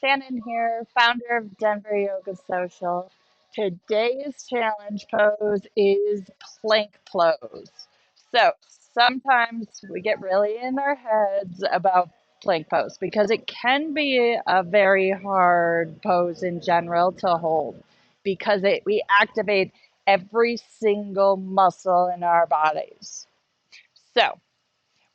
Shannon here, founder of Denver Yoga Social. Today's challenge pose is plank pose. So sometimes we get really in our heads about plank pose because it can be a very hard pose in general to hold because we activate every single muscle in our bodies. So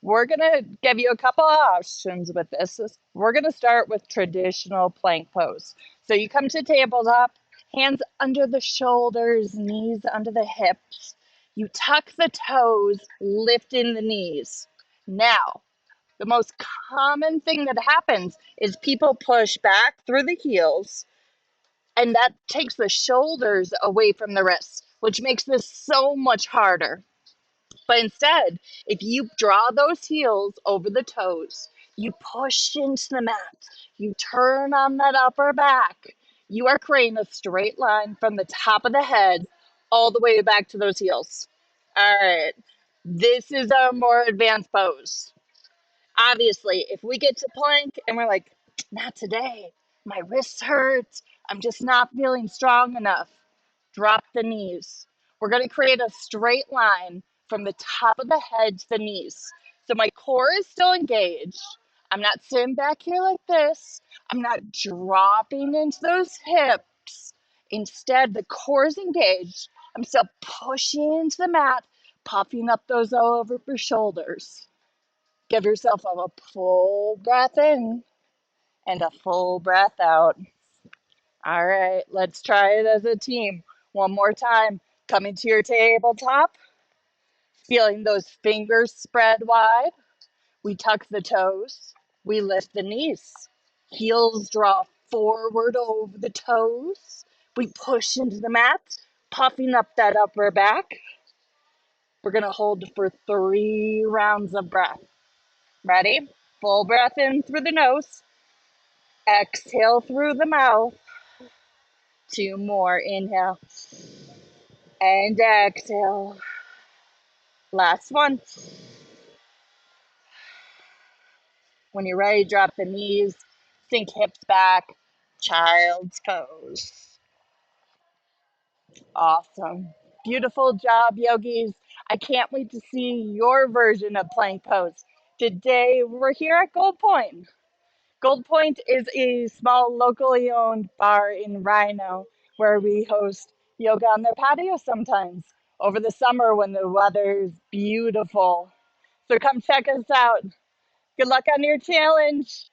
we're going to give you a couple of options with this. We're going to start with traditional plank pose. So you come to tabletop, hands under the shoulders, knees under the hips. You tuck the toes, lifting the knees. Now, the most common thing that happens is people push back through the heels, and that takes the shoulders away from the wrists, which makes this so much harder. But instead, if you draw those heels over the toes, you push into the mat, you turn on that upper back, you are creating a straight line from the top of the head all the way back to those heels. All right, this is a more advanced pose. Obviously, if we get to plank and we're like, not today, my wrists hurt, I'm just not feeling strong enough, drop the knees. We're going to create a straight line from the top of the head to the knees. So my core is still engaged. I'm not sitting back here like this. I'm not dropping into those hips. Instead, the core is engaged. I'm still pushing into the mat, puffing up those over your shoulders. Give yourself a full breath in and a full breath out. All right, let's try it as a team. One more time. Coming to your tabletop, feeling those fingers spread wide. We tuck the toes. We lift the knees. Heels draw forward over the toes. We push into the mat, puffing up that upper back. We're going to hold for 3 rounds of breath. Ready? Full breath in through the nose. Exhale through the mouth. 2 more. Inhale and exhale. Last one. When you're ready, drop the knees, sink hips back, child's pose. Awesome. Beautiful job, yogis. I can't wait to see your version of plank pose. Today, we're here at Gold Point. Gold Point is a small locally owned bar in Rhino where we host yoga on their patio sometimes over the summer when the weather is beautiful. So come check us out. Good luck on your challenge.